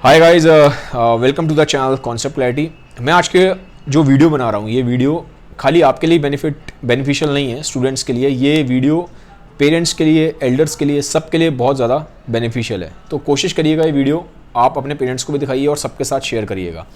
Hi guys, welcome to the channel concept clarity. मैं आज के जो वीडियो बना रहा हूँ, ये वीडियो खाली आपके लिए बेनिफिशियल नहीं है, स्टूडेंट्स के लिए। ये वीडियो पेरेंट्स के लिए, एल्डर्स के लिए, सब के लिए बहुत ज़्यादा बेनिफिशियल है। तो कोशिश करिएगा ये वीडियो आप अपने पेरेंट्स को भी दिखाइए और सबके साथ शेयर करिएगा।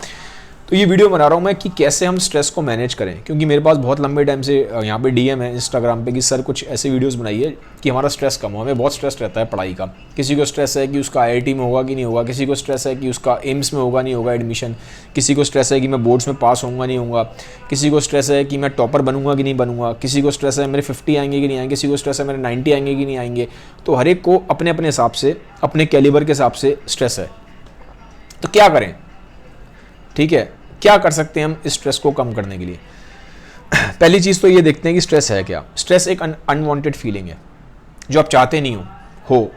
तो ये वीडियो बना रहा हूँ मैं कि कैसे हम स्ट्रेस को मैनेज करें, क्योंकि मेरे पास बहुत लंबे टाइम से यहाँ पे डीएम है इंस्टाग्राम पे कि सर कुछ ऐसे वीडियोस बनाइए कि हमारा स्ट्रेस कम हो। हमें बहुत स्ट्रेस रहता है पढ़ाई का। किसी को स्ट्रेस है कि उसका आईआईटी में होगा कि नहीं होगा, किसी को स्ट्रेस है कि उसका एम्स में होगा नहीं होगा एडमिशन, किसी को स्ट्रेस है कि मैं बोर्ड्स में पास होऊंगा नहीं होऊंगा, किसी को स्ट्रेस है कि मैं टॉपर बनूंगा कि नहीं बनूंगा, किसी को स्ट्रेस है मेरे 50 आएंगे कि नहीं आएंगे, किसी को स्ट्रेस है मेरे 90 आएंगे कि नहीं आएंगे। तो हर एक को अपने अपने हिसाब से, अपने कैलिबर के हिसाब से स्ट्रेस है। तो क्या करें, ठीक है, क्या कर सकते हैं हम इस स्ट्रेस को कम करने के लिए। पहली चीज़ तो ये देखते हैं कि स्ट्रेस है क्या। स्ट्रेस एक अनवांटेड फीलिंग है जो आप चाहते नहीं हो।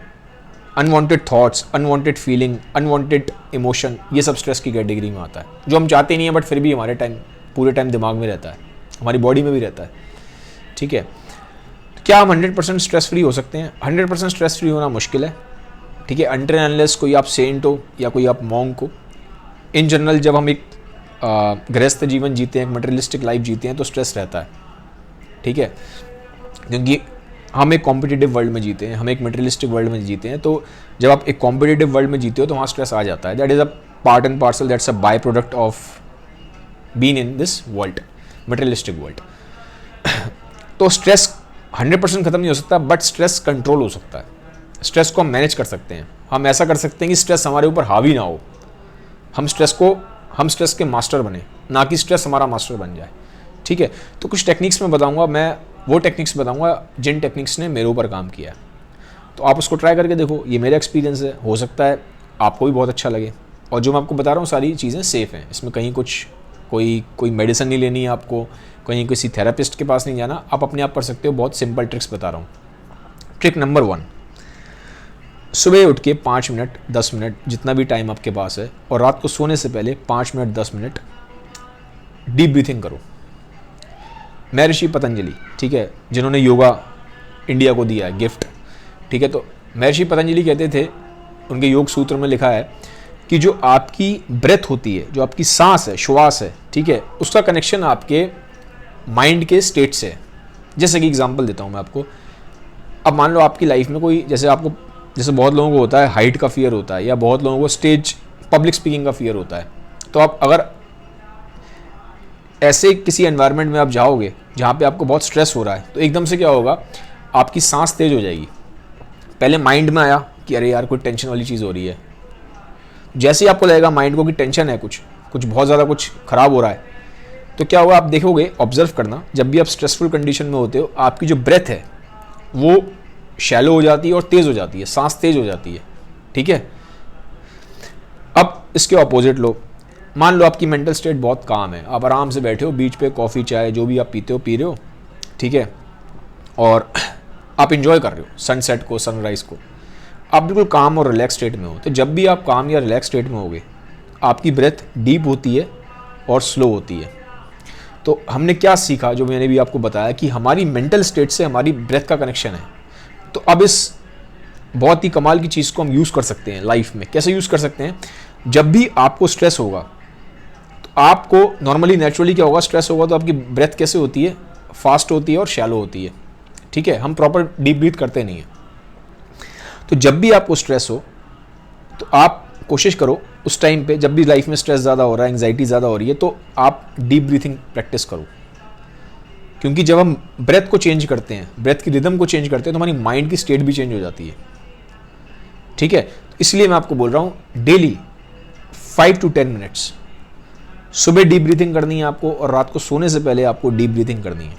Unwanted thoughts, unwanted feeling, unwanted emotion, ये सब स्ट्रेस की कैटेगरी में आता है, जो हम चाहते नहीं है बट फिर भी हमारे पूरे टाइम दिमाग में रहता है, हमारी बॉडी में भी रहता है। ठीक है, तो क्या हम 100% स्ट्रेस फ्री हो सकते हैं? 100% स्ट्रेस फ्री होना मुश्किल है। ठीक है, अनटिल अनलेस कोई आप सेंट हो या कोई आप मॉन्क हो। इन जनरल जब हम एक गृहस्थ जीवन जीते हैं, एक मटेरियलिस्टिक लाइफ जीते हैं, तो स्ट्रेस रहता है। ठीक है, क्योंकि हम एक कॉम्पिटिटिव वर्ल्ड में जीते हैं, हम एक मटेरियलिस्टिक वर्ल्ड में जीते हैं। तो जब आप एक कॉम्पिटिटिव वर्ल्ड में जीते हो तो वहाँ स्ट्रेस आ जाता है। That is a part and parcel, that's a by product of being in this world, materialistic world. तो स्ट्रेस 100% खत्म नहीं हो सकता, बट स्ट्रेस कंट्रोल हो सकता है। स्ट्रेस को हम मैनेज कर सकते हैं। हम ऐसा कर सकते हैं कि स्ट्रेस हमारे ऊपर हावी ना हो। हम स्ट्रेस के मास्टर बने, ना कि स्ट्रेस हमारा मास्टर बन जाए। ठीक है, तो कुछ टेक्निक्स मैं बताऊंगा, मैं वो टेक्निक्स बताऊंगा जिन टेक्निक्स ने मेरे ऊपर काम किया है। तो आप उसको ट्राई करके देखो। ये मेरा एक्सपीरियंस है, हो सकता है आपको भी बहुत अच्छा लगे। और जो मैं आपको बता रहा हूँ सारी चीज़ें सेफ़ हैं, इसमें कहीं कुछ कोई मेडिसिन नहीं लेनी है आपको, कहीं किसी थेरेपिस्ट के पास नहीं जाना, आप अपने आप कर सकते हो। बहुत सिंपल ट्रिक्स बता रहा हूँ। ट्रिक नंबर 1, सुबह उठ के 5 मिनट 10 मिनट जितना भी टाइम आपके पास है, और रात को सोने से पहले 5 मिनट 10 मिनट डीप ब्रीथिंग करो। महर्षि पतंजलि, ठीक है, जिन्होंने योगा इंडिया को दिया है गिफ्ट। ठीक है, तो महर्षि पतंजलि कहते थे, उनके योग सूत्र में लिखा है कि जो आपकी ब्रेथ होती है, जो आपकी सांस है, श्वास है, ठीक है, उसका कनेक्शन आपके माइंड के स्टेट से है। जैसे कि एग्जांपल देता हूँ मैं आपको। अब मान लो आपकी लाइफ में कोई, जैसे बहुत लोगों को होता है हाइट का फियर होता है, या बहुत लोगों को पब्लिक स्पीकिंग का फियर होता है। तो आप अगर ऐसे किसी एनवायरनमेंट में आप जाओगे जहाँ पे आपको बहुत स्ट्रेस हो रहा है, तो एकदम से क्या होगा, आपकी सांस तेज हो जाएगी। पहले माइंड में आया कि अरे यार कोई टेंशन वाली चीज़ हो रही है। जैसे ही आपको लगेगा माइंड को कि टेंशन है, कुछ बहुत ज़्यादा कुछ खराब हो रहा है, तो क्या होगा, आप देखोगे, ऑब्जर्व करना, जब भी आप स्ट्रेसफुल कंडीशन में होते हो, आपकी जो ब्रेथ है वो शैलो हो जाती है और तेज हो जाती है, सांस तेज हो जाती है। ठीक है, अब इसके ऑपोजिट लो। मान लो आपकी मेंटल स्टेट बहुत काम है, आप आराम से बैठे हो बीच पे, कॉफ़ी चाय जो भी आप पी रहे हो, ठीक है, और आप इंजॉय कर रहे हो सनसेट को, सनराइज को। आप बिल्कुल काम और रिलैक्स स्टेट में हो। तो जब भी आप काम या रिलैक्स स्टेट में होगे, आपकी ब्रेथ डीप होती है और स्लो होती है। तो हमने क्या सीखा, जो मैंने भी आपको बताया, कि हमारी मेंटल स्टेट से हमारी ब्रेथ का कनेक्शन है। तो अब इस बहुत ही कमाल की चीज़ को हम यूज़ कर सकते हैं लाइफ में। कैसे यूज़ कर सकते हैं? जब भी आपको स्ट्रेस होगा, तो आपको नॉर्मली नेचुरली क्या होगा, स्ट्रेस होगा तो आपकी ब्रेथ कैसे होती है, फास्ट होती है और शैलो होती है। ठीक है, हम प्रॉपर डीप ब्रीथ करते नहीं हैं। तो जब भी आपको स्ट्रेस हो, तो आप कोशिश करो उस टाइम पे, जब भी लाइफ में स्ट्रेस ज़्यादा हो रहा है, एंग्जाइटी ज़्यादा हो रही है, तो आप डीप ब्रीथिंग प्रैक्टिस करो। क्योंकि जब हम ब्रेथ को चेंज करते हैं, ब्रेथ की रिदम को चेंज करते हैं, तो हमारी माइंड की स्टेट भी चेंज हो जाती है। ठीक है, इसलिए मैं आपको बोल रहा हूँ डेली 5 to 10 मिनट्स सुबह डीप ब्रीथिंग करनी है आपको, और रात को सोने से पहले आपको डीप ब्रीथिंग करनी है।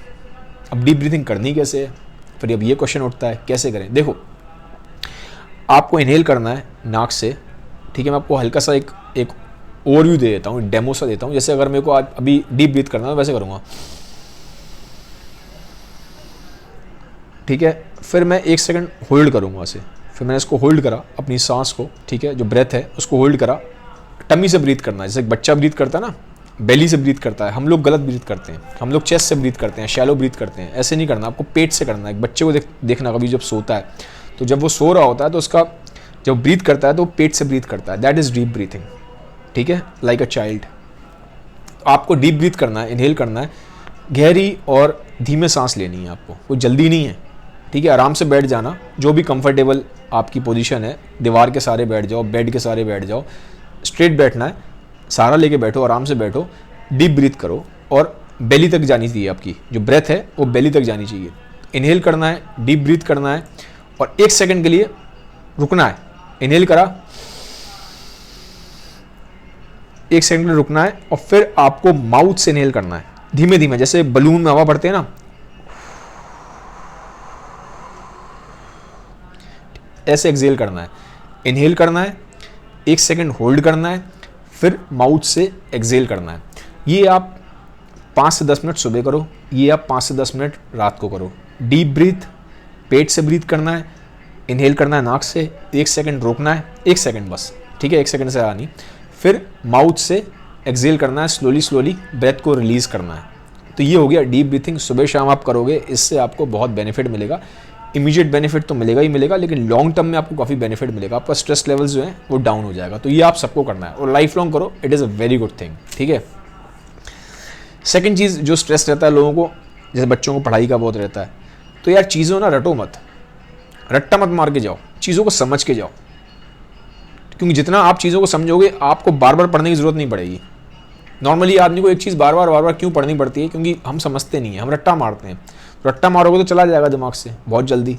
अब डीप ब्रीथिंग करनी कैसे है? फिर अब ये क्वेश्चन उठता है, कैसे करें? देखो, आपको इनहेल करना है नाक से। ठीक है, मैं आपको हल्का सा एक ओवरव्यू दे देता हूँ, डेमो सा देता हूँ। जैसे अगर मेरे को आज अभी डीप ब्रीथ करना है, वैसे करूँगा। ठीक है, फिर मैं 1 सेकंड होल्ड करूँगा ऐसे, फिर मैंने इसको होल्ड करा, अपनी सांस को, ठीक है, जो ब्रेथ है उसको होल्ड करा। टमी से ब्रीथ करना है, जैसे एक बच्चा ब्रीथ करता है ना, बेली से ब्रीथ करता है। हम लोग गलत ब्रीथ करते हैं, हम लोग चेस्ट से ब्रीथ करते हैं, शैलो ब्रीथ करते हैं। ऐसे नहीं करना, आपको पेट से करना है। एक बच्चे को देखना, कभी जब सोता है, तो जब वो सो रहा होता है तो उसका जब ब्रीथ करता है तो पेट से ब्रीथ करता है, दैट इज डीप ब्रीथिंग, ठीक है, लाइक अ चाइल्ड। आपको डीप ब्रीथ करना है, इनहेल करना है, गहरी और धीमे सांस लेनी है आपको, कोई जल्दी नहीं है, ठीक है। आराम से बैठ जाना, जो भी कंफर्टेबल आपकी पोजीशन है, दीवार के सारे बैठ जाओ, बेड के सारे बैठ जाओ, स्ट्रेट बैठना है, सहारा लेके बैठो, आराम से बैठो, डीप ब्रीथ करो और बेली तक जानी चाहिए, आपकी जो ब्रेथ है वो बेली तक जानी चाहिए। इनहेल करना है, डीप ब्रीथ करना है और 1 सेकंड के लिए रुकना है। इनहेल करा, 1 सेकंड के लिए रुकना है और फिर आपको माउथ से इनहेल करना है, धीमे धीमे, जैसे बलून में हवा भरते हैं ना, ऐसे एक्सहेल करना है। इनहेल करना है, 1 सेकंड होल्ड करना है, फिर माउथ से एक्सहेल करना है। ये आप 5 से 10 मिनट सुबह करो, ये आप 5 से 10 मिनट रात को करो। डीप ब्रीथ, पेट से ब्रीथ करना है, इनहेल करना है नाक से, 1 सेकंड रोकना है, 1 सेकंड बस, ठीक है, 1 सेकंड से आनी, फिर माउथ से एक्सहेल करना है, स्लोली स्लोली ब्रेथ को रिलीज करना है। तो ये हो गया डीप ब्रीथिंग। सुबह शाम आप करोगे, इससे आपको बहुत बेनिफिट मिलेगा। इमीडिएट बेनिफिट तो मिलेगा ही मिलेगा, लेकिन लॉन्ग टर्म में आपको काफ़ी बेनिफिट मिलेगा, आपका स्ट्रेस लेवल्स जो है वो डाउन हो जाएगा। तो ये आप सबको करना है और लाइफ लॉन्ग करो, it is a very good thing, ठीक है। सेकंड चीज़ जो स्ट्रेस रहता है लोगों को, जैसे बच्चों को पढ़ाई का बहुत रहता है, तो यार चीज़ों ना रटो मत, रट्टा मत मार के जाओ, चीज़ों को समझ के जाओ, क्योंकि जितना आप चीज़ों को समझोगे आपको बार बार पढ़ने की ज़रूरत नहीं पड़ेगी। नॉर्मली आदमी को एक चीज़ बार बार क्यों पढ़नी पड़ती है, क्योंकि हम समझते नहीं हैं, हम रट्टा मारते हैं। रट्टा मारोगे तो चला जाएगा दिमाग से बहुत जल्दी,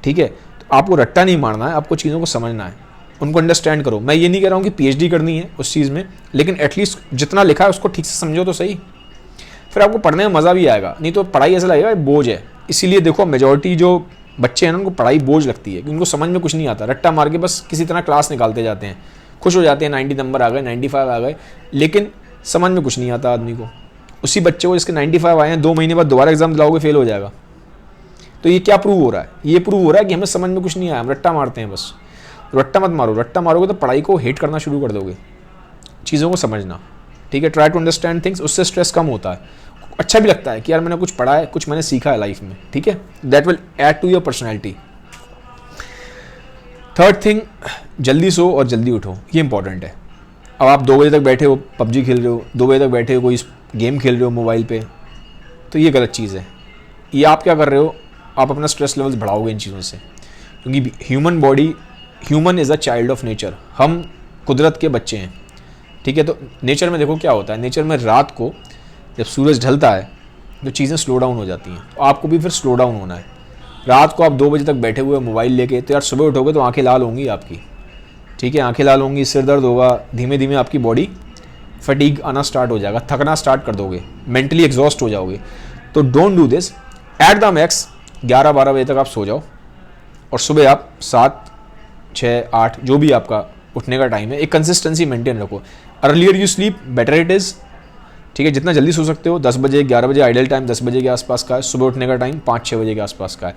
ठीक है। तो आपको रट्टा नहीं मारना है, आपको चीज़ों को समझना है, उनको अंडरस्टैंड करो। मैं ये नहीं कह रहा हूँ कि पीएचडी करनी है उस चीज़ में, लेकिन एटलीस्ट जितना लिखा है उसको ठीक से समझो तो सही, फिर आपको पढ़ने में मज़ा भी आएगा। नहीं तो पढ़ाई ऐसा लगेगा बोझ है। इसीलिए देखो मेजॉरिटी जो बच्चे हैं ना, उनको पढ़ाई बोझ लगती है, क्योंकि उनको समझ में कुछ नहीं आता, रट्टा मार के बस किसी तरह क्लास निकालते जाते हैं, खुश हो जाते हैं 90 नंबर आ गए, 95 आ गए, लेकिन समझ में कुछ नहीं आता आदमी को। उसी बच्चे को जिसके 95 आए हैं 2 महीने बाद दोबारा एग्जाम दिलाओगे, फेल हो जाएगा। तो ये क्या प्रूव हो रहा है? ये प्रूव हो रहा है कि हमें समझ में कुछ नहीं आया, हम रट्टा मारते हैं बस। रट्टा मत मारो, रट्टा मारोगे तो पढ़ाई को हेट करना शुरू कर दोगे। चीज़ों को समझना, ठीक है, ट्राई टू अंडरस्टैंड थिंग्स, उससे स्ट्रेस कम होता है, अच्छा भी लगता है कि यार मैंने कुछ पढ़ा है, कुछ मैंने सीखा है लाइफ में, ठीक है, that will add to your personality. Third thing, जल्दी सो और जल्दी उठो, ये इंपॉर्टेंट है। अब आप 2 बजे तक बैठे हो पबजी खेल रहे हो, 2 बजे तक बैठे हो कोई गेम खेल रहे हो मोबाइल पे, तो ये गलत चीज़ है। ये आप क्या कर रहे हो, आप अपना स्ट्रेस लेवल्स बढ़ाओगे इन चीज़ों से, क्योंकि human body, human is a child of nature, हम कुदरत के बच्चे हैं, ठीक है। तो नेचर में देखो क्या होता है, नेचर में रात को जब सूरज ढलता है तो चीज़ें स्लो डाउन हो जाती हैं, तो आपको भी फिर स्लो डाउन होना है। रात को आप 2 बजे तक बैठे हुए मोबाइल लेके, तो यार सुबह उठोगे तो आंखें लाल होंगी आपकी, ठीक है, आंखें लाल होंगी, सिर दर्द होगा, धीमे धीमे आपकी बॉडी फटीग आना स्टार्ट हो जाएगा, थकना स्टार्ट कर दोगे, मेंटली एग्जॉस्ट हो जाओगे। तो don't do this, at the max 11-12 बजे तक आप सो जाओ और सुबह आप 7, 6, 8 जो भी आपका उठने का टाइम है, एक कंसिस्टेंसी मेंटेन रखो। Earlier you sleep better it is, ठीक है, जितना जल्दी सो सकते हो, 10 बजे 11 बजे आइडियल टाइम 10 बजे के आसपास का है, सुबह उठने का टाइम 5-6 बजे के आसपास का है,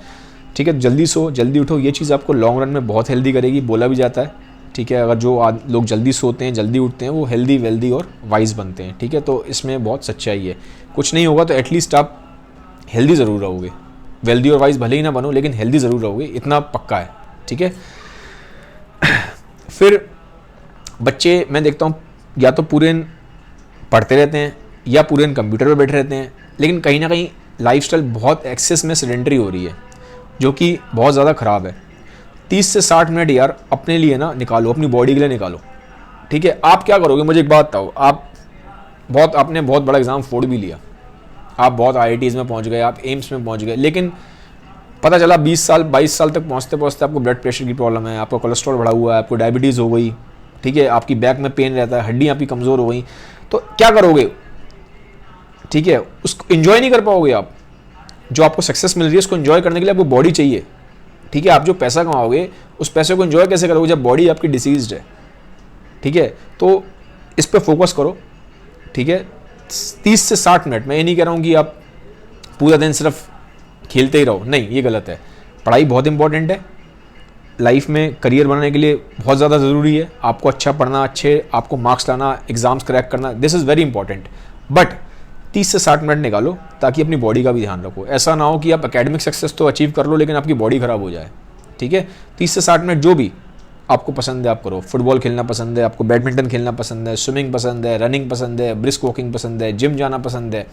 ठीक है। जल्दी सो जल्दी उठो, ये चीज़ आपको लॉन्ग रन में बहुत हेल्दी करेगी, बोला भी जाता है, ठीक है। अगर जो लोग जल्दी सोते हैं, जल्दी उठते हैं, वो हेल्दी, वेल्दी और वाइज बनते हैं, ठीक है। तो इसमें बहुत सच्चाई है, कुछ नहीं होगा तो एटलीस्ट आप हेल्दी ज़रूर रहोगे, वेल्दी और वाइज भले ही ना बनो, लेकिन हेल्दी ज़रूर रहोगे, इतना पक्का है, ठीक है। फिर बच्चे मैं देखता हूँ या तो पूरे दिन पढ़ते रहते हैं या पूरे दिन कंप्यूटर पे बैठे रहते हैं, लेकिन कहीं ना कहीं लाइफस्टाइल बहुत एक्सेस में सेडेंटरी हो रही है, जो कि बहुत ज़्यादा ख़राब है। 30 से 60 मिनट यार अपने लिए ना निकालो, अपनी बॉडी के लिए निकालो, ठीक है। आप क्या करोगे, मुझे एक बात बताओ, आपने बहुत बड़ा एग्ज़ाम फोड़ भी लिया, आप बहुत IITs में पहुंच गए, आप एम्स में पहुंच गए, लेकिन पता चला 20 साल 22 साल तक पहुंचते पहुंचते आपको ब्लड प्रेशर की प्रॉब्लम है, आपका कोलेस्ट्रॉल बढ़ा हुआ है, आपको डायबिटीज़ हो गई, ठीक है, आपकी बैक में पेन रहता है, हड्डियाँ आपकी कमज़ोर हो गई, तो क्या करोगे, ठीक है। उसको इन्जॉय नहीं कर पाओगे आप, जो आपको सक्सेस मिल रही है उसको इन्जॉय करने के लिए आपको बॉडी चाहिए, ठीक है। आप जो पैसा कमाओगे उस पैसे को इन्जॉय कैसे करोगे जब बॉडी आपकी डिसीज्ड है, ठीक है। तो इस पर फोकस करो, ठीक है। 30 से 60 मिनट, मैं ये नहीं कह रहा हूँ कि आप पूरा दिन सिर्फ खेलते ही रहो, नहीं, ये गलत है। पढ़ाई बहुत इंपॉर्टेंट है, लाइफ में करियर बनाने के लिए बहुत ज़्यादा ज़रूरी है, आपको अच्छा पढ़ना, अच्छे आपको मार्क्स लाना, एग्ज़ाम्स क्रैक करना, this is very important. But 30 से 60 मिनट निकालो ताकि अपनी बॉडी का भी ध्यान रखो। ऐसा ना हो कि आप एकेडमिक सक्सेस तो अचीव कर लो लेकिन आपकी बॉडी ख़राब हो जाए, ठीक है। 30 से 60 मिनट जो भी आपको पसंद है आप करो, फुटबॉल खेलना पसंद है आपको, बैडमिंटन खेलना पसंद है, स्विमिंग पसंद है, रनिंग पसंद है, ब्रिस्क वॉकिंग पसंद है, जिम जाना पसंद है,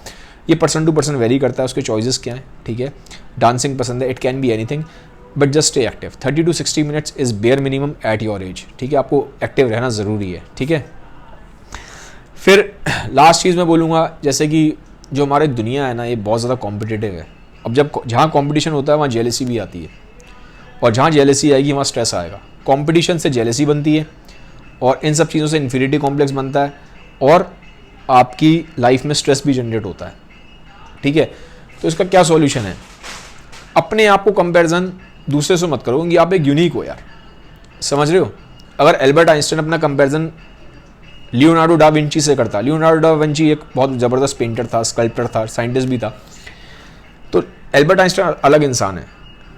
ये पर्सन टू पर्सन वेरी करता है उसके चॉइसेस क्या हैं, ठीक है। डांसिंग पसंद है, it can be anything, but just stay active. 30 to 60 minutes is bare minimum at your age, ठीक है। आपको एक्टिव रहना ज़रूरी है, ठीक है। फिर लास्ट चीज़ मैं बोलूँगा, जैसे कि जो हमारी दुनिया है ना, ये बहुत ज़्यादा कॉम्पिटिटिव है। अब जब जहाँ कॉम्पिटिशन होता है वहाँ जेलसी भी आती है, और जहाँ जेलसी आएगी वहाँ स्ट्रेस आएगा। कंपटीशन से जेलसी बनती है, और इन सब चीज़ों से इन्फीरियरिटी कॉम्प्लेक्स बनता है, और आपकी लाइफ में स्ट्रेस भी जनरेट होता है, ठीक है। तो इसका क्या सॉल्यूशन है? अपने आप को कंपैरिजन दूसरे से मत करो, क्योंकि आप एक यूनिक हो यार, समझ रहे हो। अगर एल्बर्ट आइंस्टाइन अपना कंपैरिजन लियोनार्डो डा विंची से करता, लियोनार्डो डा विंची एक बहुत ज़बरदस्त पेंटर था, स्कल्प्टर था, साइंटिस्ट भी था, तो एल्बर्ट आइंस्टाइन अलग इंसान है,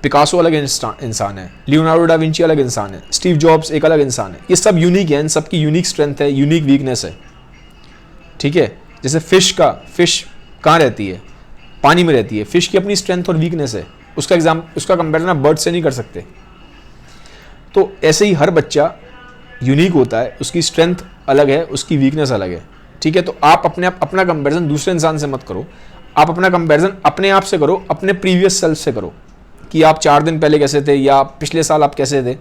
पिकासो अलग इंसान है, लियोनार्डो डा विंची अलग इंसान है, स्टीव जॉब्स एक अलग इंसान है। ये सब यूनिक है, इन सब की यूनिक स्ट्रेंथ है, यूनिक वीकनेस है, ठीक है। जैसे फिश कहाँ रहती है? पानी में रहती है। फिश की अपनी स्ट्रेंथ और वीकनेस है, उसका कंपेरिजन आप बर्ड से नहीं कर सकते। तो ऐसे ही हर बच्चा यूनिक होता है, उसकी स्ट्रेंथ अलग है, उसकी वीकनेस अलग है, ठीक है। तो आप अपना कंपेरिजन दूसरे इंसान से मत करो, आप अपना कंपेरिजन अपने आप से करो, अपने प्रीवियस सेल्फ से करो, कि आप 4 दिन पहले कैसे थे, या पिछले साल आप कैसे थे,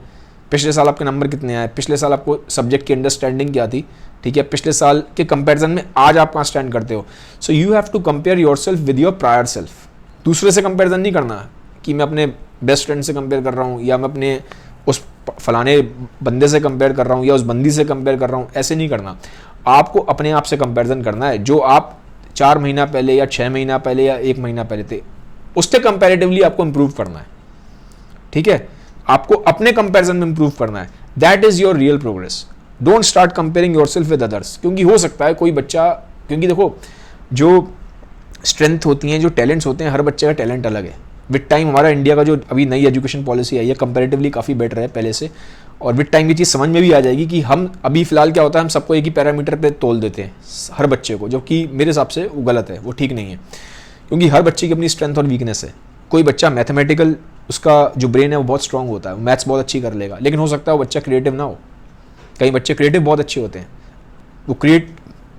पिछले साल आपके नंबर कितने आए, पिछले साल आपको सब्जेक्ट की अंडरस्टैंडिंग क्या थी, ठीक है। पिछले साल के कंपैरिजन में आज आप कहाँ स्टैंड करते हो। So you have to compare yourself with your prior self. दूसरे से कंपैरिजन नहीं करना कि मैं अपने बेस्ट फ्रेंड से कंपेयर कर रहा हूँ, या मैं अपने उस फलाने बंदे से कंपेयर कर रहा हूँ, या उस बंदी से कंपेयर कर रहा हूँ, ऐसे नहीं करना। आपको अपने आप से कंपेरिजन करना है, जो आप 4 महीना पहले या 6 महीना पहले या 1 महीना पहले थे, उससे कंपैरेटिवली आपको इंप्रूव करना है, ठीक है। आपको अपने कंपैरिजन में इंप्रूव करना है, that is your real progress. Don't start comparing yourself with others, क्योंकि हो सकता है कोई बच्चा, क्योंकि देखो जो स्ट्रेंथ होती हैं, जो टैलेंट्स होते हैं, हर बच्चे का टैलेंट अलग है। विद टाइम हमारा इंडिया का जो अभी नई एजुकेशन पॉलिसी आई है, कंपैरेटिवली काफ़ी बेटर है पहले से, और विद टाइम ये चीज़ समझ में भी आ जाएगी कि हम अभी फिलहाल क्या होता है, हम सबको एक ही पैरामीटर पे तोल देते हैं हर बच्चे को, जो कि मेरे हिसाब से वो गलत है, वो ठीक नहीं है, क्योंकि हर बच्चे की अपनी स्ट्रेंथ और वीकनेस है। कोई बच्चा मैथमेटिकल, उसका जो ब्रेन है वो बहुत स्ट्रांग होता है, मैथ्स बहुत अच्छी कर लेगा, लेकिन हो सकता है वो बच्चा क्रिएटिव ना हो। कई बच्चे क्रिएटिव बहुत अच्छे होते हैं, वो क्रिएट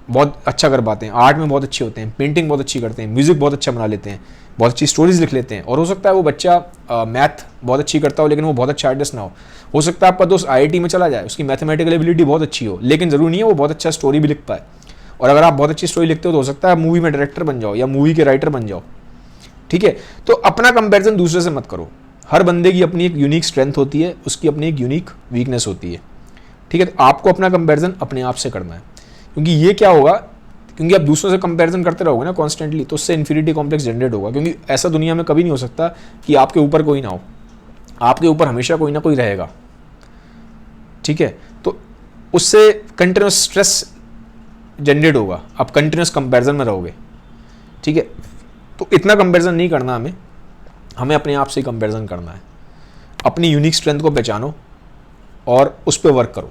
बहुत अच्छा कर पाते हैं, आर्ट में बहुत अच्छे होते हैं, पेंटिंग बहुत अच्छी करते हैं, म्यूजिक बहुत अच्छा बना लेते हैं, बहुत अच्छी स्टोरीज लिख लेते हैं। और हो सकता है वो बच्चा मैथ बहुत अच्छी करता हो, लेकिन वो बहुत अच्छा आर्टिस्ट ना हो सकता है आपका दोस्त IIT में चला जाए, उसकी मैथमेटिकल एबिलिटी बहुत अच्छी हो, लेकिन ज़रूरी नहीं है वो बहुत अच्छा स्टोरी भी लिख पाए। और अगर आप बहुत अच्छी स्टोरी लिखते हो तो हो सकता है आप मूवी में डायरेक्टर बन जाओ, या मूवी के राइटर बन जाओ, ठीक है। तो अपना कंपैरिजन दूसरे से मत करो। हर बंदे की अपनी एक यूनिक स्ट्रेंथ होती है, उसकी अपनी एक यूनिक वीकनेस होती है, ठीक है। तो आपको अपना कंपैरिजन अपने आप से करना है, क्योंकि ये क्या होगा, क्योंकि आप दूसरों से कंपैरिजन करते रहोगे ना कॉन्स्टेंटली, तो उससे इन्फीरियरिटी कॉम्प्लेक्स जनरेट होगा। क्योंकि ऐसा दुनिया में कभी नहीं हो सकता कि आपके ऊपर कोई ना हो, आपके ऊपर हमेशा कोई ना कोई रहेगा, ठीक है। तो उससे कंटिन्यूस स्ट्रेस जनरेट होगा, आप कंटिन्यूस कंपैरिजन में रहोगे, ठीक है। तो इतना कंपैरिजन नहीं करना हमें अपने आप से कंपैरिजन करना है। अपनी यूनिक स्ट्रेंथ को पहचानो और उस पर वर्क करो,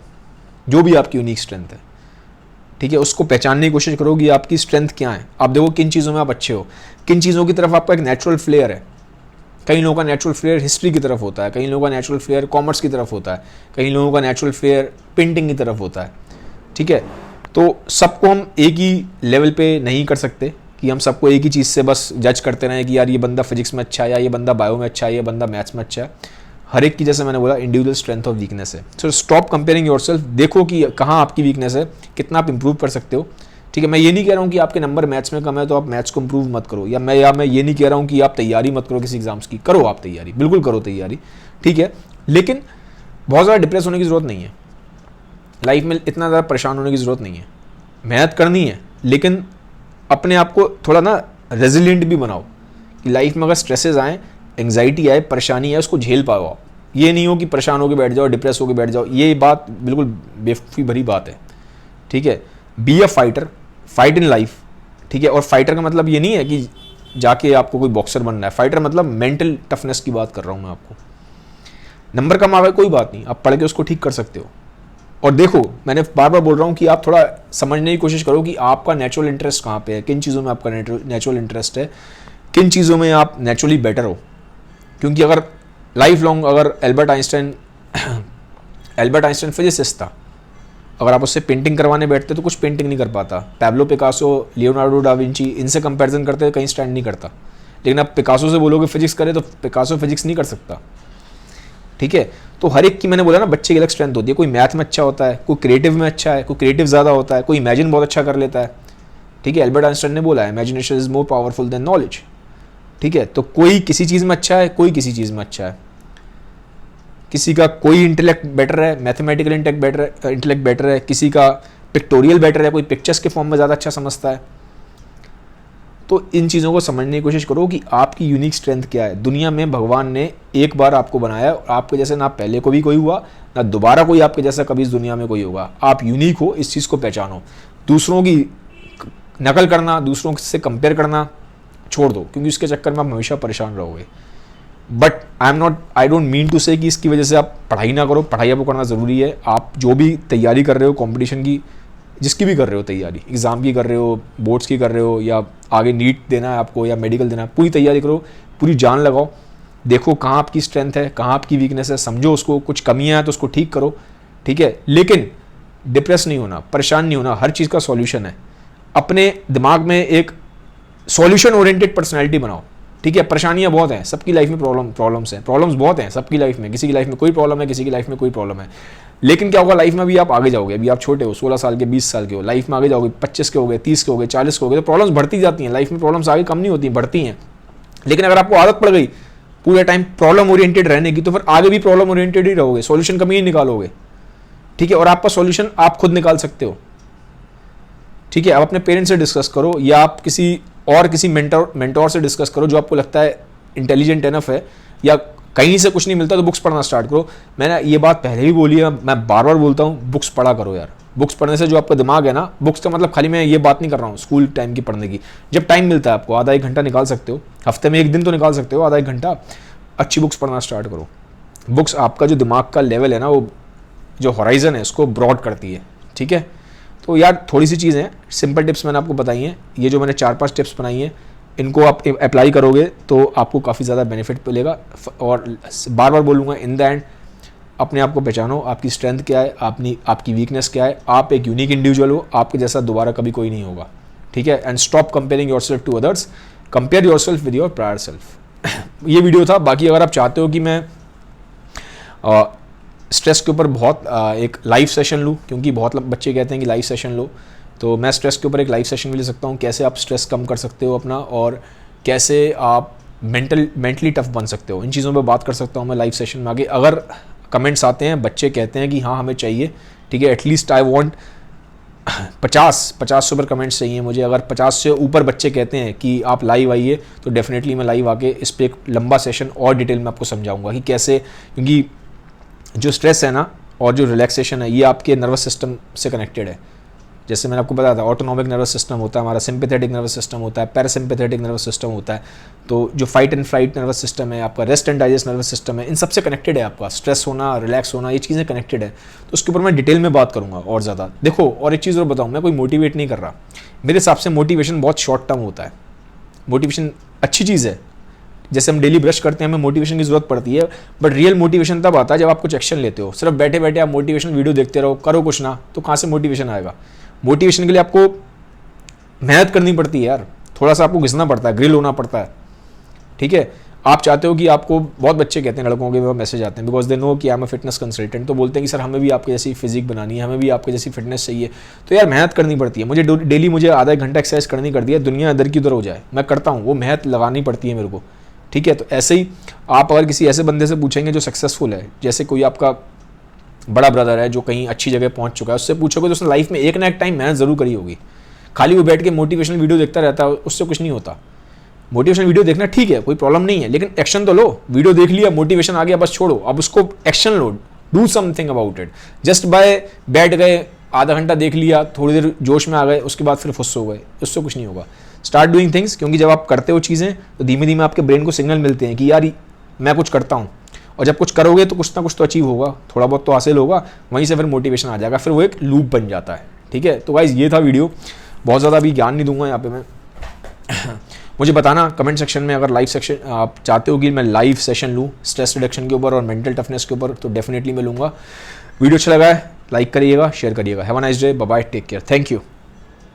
जो भी आपकी यूनिक स्ट्रेंथ है, ठीक है। उसको पहचानने की कोशिश करो कि आपकी स्ट्रेंथ क्या है, आप देखो किन चीज़ों में आप अच्छे हो, किन चीज़ों की तरफ आपका एक नेचुरल फ्लेयर है। कई लोगों का नेचुरल फ्लेयर हिस्ट्री की तरफ होता है, कई लोगों का नेचुरल फ्लेयर कॉमर्स की तरफ होता है, कई लोगों का नेचुरल फ्लेयर पेंटिंग की तरफ होता है, ठीक है। तो सबको हम एक ही लेवल पे नहीं कर सकते कि हम सबको एक ही चीज़ से बस जज करते रहें कि यार ये बंदा फिजिक्स में अच्छा है, या ये बंदा बायो में अच्छा है, ये बंदा मैथ्स में अच्छा है। हर एक की, जैसे मैंने बोला, इंडिविजुअल स्ट्रेंथ और वीकनेस है। सो स्टॉप कंपेयरिंग योरसेल्फ, देखो कि कहाँ आपकी वीकनेस है, कितना आप इंप्रूव कर सकते हो, ठीक है। मैं ये नहीं कह रहा हूँ कि आपके नंबर मैथ्स में कम है तो आप मैथ्स को इंप्रूव मत करो, या मैं ये नहीं कह रहा हूँ कि आप तैयारी मत करो किसी एग्जाम्स की, करो आप तैयारी, बिल्कुल करो तैयारी, ठीक है। लेकिन बहुत ज़्यादा डिप्रेस होने की ज़रूरत नहीं है, लाइफ में इतना ज़्यादा परेशान होने की ज़रूरत नहीं है। मेहनत करनी है, लेकिन अपने आप को थोड़ा ना रेजिलिएंट भी बनाओ कि लाइफ में अगर स्ट्रेसेस आए, एंग्जाइटी आए, परेशानी आए, उसको झेल पाओ आप। ये नहीं हो कि परेशान होकर बैठ जाओ, डिप्रेस होकर बैठ जाओ, ये बात बिल्कुल बेवकूफ़ी भरी बात है, ठीक है। Be a fighter, fight in life, ठीक है। और फाइटर का मतलब ये नहीं है कि जाके आपको कोई बॉक्सर बनना है, फाइटर मतलब मेंटल टफनेस की बात कर रहा हूँ मैं आपको। नंबर कम आ गए कोई बात नहीं, आप पढ़ के उसको ठीक कर सकते हो। और देखो, मैंने बार बार बोल रहा हूँ कि आप थोड़ा समझने की कोशिश करो कि आपका नेचुरल इंटरेस्ट कहाँ पे है, किन चीज़ों में आपका नेचुरल इंटरेस्ट है, किन चीज़ों में आप नेचुरली बेटर हो। क्योंकि अगर लाइफ लॉन्ग, अगर Albert Einstein Albert Einstein physicist था, अगर आप उससे पेंटिंग करवाने बैठते तो कुछ पेंटिंग नहीं कर पाता। Pablo Picasso, Leonardo da Vinci, इनसे कंपैरिजन करते कहीं स्टैंड नहीं करता। लेकिन आप पिकासो से बोलोगे फिजिक्स करे तो पिकासो फिजिक्स नहीं कर सकता। ठीक है, तो हर एक की, मैंने बोला ना, बच्चे की अलग स्ट्रेंथ होती है। कोई मैथ में अच्छा होता है, कोई क्रिएटिव में अच्छा है, कोई क्रिएटिव ज़्यादा होता है, कोई इमेजिन बहुत अच्छा कर लेता है। ठीक है, एल्बर्ट आइंस्टाइन ने बोला है imagination is more powerful than knowledge. ठीक है, तो कोई किसी चीज़ में अच्छा है, कोई किसी चीज़ में अच्छा है। किसी का कोई इंटेलेक्ट बेटर है, मैथमेटिकल इंटेलेक्ट बेटर है, किसी का पिक्टोरियल बेटर है, कोई पिक्चर्स के फॉर्म में ज़्यादा अच्छा समझता है। तो इन चीज़ों को समझने की कोशिश करो कि आपकी यूनिक स्ट्रेंथ क्या है। दुनिया में भगवान ने एक बार आपको बनाया और आपके जैसे ना पहले कभी कोई हुआ, ना दोबारा कोई आपके जैसा कभी इस दुनिया में कोई होगा। आप यूनिक हो, इस चीज़ को पहचानो। दूसरों की नकल करना, दूसरों से कंपेयर करना छोड़ दो, क्योंकि उसके चक्कर में आप हमेशा परेशान रहोगे। But I don't mean to say कि इसकी वजह से आप पढ़ाई ना करो। पढ़ाई आपको करना ज़रूरी है। आप जो भी तैयारी कर रहे हो कंपटीशन की, जिसकी भी कर रहे हो तैयारी, एग्ज़ाम की कर रहे हो, बोर्ड्स की कर रहे हो, या आगे नीट देना है आपको या मेडिकल देना है, पूरी तैयारी करो, पूरी जान लगाओ। देखो कहाँ आपकी स्ट्रेंथ है, कहाँ आपकी वीकनेस है, समझो उसको। कुछ कमियाँ हैं तो उसको ठीक करो। ठीक है, लेकिन डिप्रेस नहीं होना, परेशान नहीं होना। हर चीज़ का सॉल्यूशन है। अपने दिमाग में एक सॉल्यूशन ओरिएंटेड पर्सनैलिटी बनाओ। ठीक है, परेशानियां बहुत हैं सबकी लाइफ में, प्रॉब्लम्स बहुत हैं सबकी लाइफ में। किसी की लाइफ में कोई प्रॉब्लम है, किसी की लाइफ में कोई प्रॉब्लम है। लेकिन क्या होगा, लाइफ में अभी आप आगे जाओगे, अभी आप छोटे हो, 16 साल के, 20 साल के हो, लाइफ में आगे जाओगे, 25 के हो गए, 30 के हो गए, 40 के हो गए, तो प्रॉब्लम्स बढ़ती जाती हैं। लाइफ में प्रॉब्लम्स आगे कम नहीं होती, बढ़ती हैं। लेकिन अगर आपको आदत पड़ गई पूरे टाइम प्रॉब्लम ओरिएंटेड रहने की, तो फिर आगे भी प्रॉब्लम ओरिएंटेड ही रहोगे, सॉल्यूशन कभी नहीं निकालोगे। ठीक है, और आपका सॉल्यूशन आप खुद निकाल सकते हो। ठीक है, आप अपने पेरेंट्स से डिस्कस करो, या आप किसी मेंटोर से डिस्कस करो जो आपको लगता है इंटेलिजेंट एनफ है, या कहीं से कुछ नहीं मिलता तो बुक्स पढ़ना स्टार्ट करो। मैंने ये बात पहले भी बोली है, मैं बार बार बोलता हूँ, बुक्स पढ़ा करो यार। बुक्स पढ़ने से जो आपका दिमाग है ना, बुक्स का मतलब खाली मैं ये बात नहीं कर रहा हूँ स्कूल टाइम की पढ़ने की। जब टाइम मिलता है आपको, आधा एक घंटा निकाल सकते हो, हफ्ते में एक दिन तो निकाल सकते हो, आधा एक घंटा, अच्छी बुक्स पढ़ना स्टार्ट करो। बुक्स आपका जो दिमाग का लेवल है ना, वो जो हॉराइजन है उसको ब्रॉड करती है। ठीक है, तो यार थोड़ी सी चीज़ें हैं, सिंपल टिप्स मैंने आपको बताई हैं। ये जो मैंने 4-5 टिप्स बनाई हैं, इनको आप अप्लाई करोगे तो आपको काफ़ी ज़्यादा बेनिफिट मिलेगा। और बार बार बोलूँगा, इन द एंड अपने आप को पहचानो, आपकी स्ट्रेंथ क्या है, आपकी वीकनेस क्या है। आप एक यूनिक इंडिविजुअल हो, आपके जैसा दोबारा कभी कोई नहीं होगा। ठीक है, and stop comparing yourself to others, compare yourself with your prior self. ये वीडियो था। बाकी अगर आप चाहते हो कि मैं स्ट्रेस के ऊपर बहुत एक लाइव सेशन लूँ, क्योंकि बहुत बच्चे कहते हैं कि लाइव सेशन लो, तो मैं स्ट्रेस के ऊपर एक लाइव सेशन भी ले सकता हूँ। कैसे आप स्ट्रेस कम कर सकते हो अपना, और कैसे आप मेंटली टफ बन सकते हो, इन चीज़ों पे बात कर सकता हूँ मैं लाइव सेशन में आगे। अगर कमेंट्स आते हैं, बच्चे कहते हैं कि हाँ हमें चाहिए, ठीक है, एटलीस्ट आई वांट 50 से ऊपर कमेंट्स चाहिए मुझे। अगर 50 से ऊपर बच्चे कहते हैं कि आप लाइव आइए, तो डेफिनेटली मैं लाइव आके इस पर एक लंबा सेशन और डिटेल में आपको समझाऊंगा कि कैसे, क्योंकि जो स्ट्रेस है ना और जो रिलैक्सेशन है, ये आपके नर्वस सिस्टम से कनेक्टेड है। जैसे मैंने आपको बताया था, ऑटोनॉमिक नर्वस सिस्टम होता है हमारा, सिंपैथेटिक नर्वस सिस्टम होता है, पैरासिम्पैथेटिक नर्वस सिस्टम होता है। तो जो fight and flight nervous system है आपका, rest and digest nervous system है, इन सबसे कनेक्टेड है आपका। स्ट्रेस होना, रिलैक्स होना, ये चीज़ें कनेक्टेड है। तो उसके ऊपर मैं डिटेल में बात करूँगा और ज़्यादा। देखो, और एक चीज़ और बताऊँ, मैं कोई मोटिवेट नहीं कर रहा। मेरे हिसाब से मोटिवेशन बहुत शॉर्ट टर्म होता है। मोटिवेशन अच्छी चीज़ है, जैसे हम डेली ब्रश करते हैं, हमें मोटिवेशन की जरूरत पड़ती है, बट रियल मोटिवेशन तब आता है जब आप कुछ एक्शन लेते हो। सिर्फ बैठे बैठे आप मोटिवेशन वीडियो देखते रहो, करो कुछ ना, तो कहाँ से मोटिवेशन आएगा। मोटिवेशन के लिए आपको मेहनत करनी पड़ती है यार, थोड़ा सा आपको घिसना पड़ता है, ग्रिल होना पड़ता है। ठीक है, आप चाहते हो कि आपको, बहुत बच्चे कहते हैं, लड़कों के मैसेज आते हैं, बिकॉज दे नो कि I am a fitness consultant, तो बोलते हैं कि सर हमें भी आपके जैसी फिजिक बनानी है, हमें भी आपके जैसी फिटनेस चाहिए। तो यार मेहनत करनी पड़ती है। मुझे डेली मुझे आधा एक घंटा एक्सरसाइज करनी कर दिया, दुनिया इधर की उधर हो जाए, मैं करता हूँ, वो मेहनत लगानी पड़ती है मेरे को। ठीक है, तो ऐसे ही आप अगर किसी ऐसे बंदे से पूछेंगे जो सक्सेसफुल है, जैसे कोई आपका बड़ा ब्रदर है जो कहीं अच्छी जगह पहुंच चुका है, उससे पूछोगे तो उसने लाइफ में एक ना एक टाइम मेहनत जरूर करी होगी। खाली वो बैठ के मोटिवेशनल वीडियो देखता रहता है, उससे कुछ नहीं होता। मोटिवेशनल वीडियो देखना ठीक है, कोई प्रॉब्लम नहीं है, लेकिन एक्शन तो लो। वीडियो देख लिया, मोटिवेशन आ गया, बस छोड़ो, अब उसको action low, do something about it. Just by बैठ गए, आधा घंटा देख लिया, थोड़ी देर जोश में आ गए, उसके बाद फिर फुस हो गए, उससे कुछ नहीं होगा। स्टार्ट डूइंग थिंग्स, क्योंकि जब आप करते हो चीज़ें तो धीमे धीमे आपके ब्रेन को सिग्नल मिलते हैं कि यार मैं कुछ करता हूँ, और जब कुछ करोगे तो कुछ ना कुछ तो अचीव होगा, थोड़ा बहुत तो हासिल होगा, वहीं से फिर मोटिवेशन आ जाएगा, फिर वो एक लूप बन जाता है। ठीक है, तो गाइस ये था वीडियो, बहुत ज़्यादा अभी ज्ञान नहीं दूंगा यहाँ पे मैं। मुझे बताना कमेंट सेक्शन में, अगर लाइव सेक्शन आप चाहते हो कि मैं लाइव सेशन लूँ स्ट्रेस रिडक्शन के ऊपर और मेंटल टफनेस के ऊपर, तो डेफिनेटली मैं लूँगा। वीडियो अच्छा लगा है लाइक करिएगा, शेयर करिएगा। Have a nice day, bye bye, take care, thank you.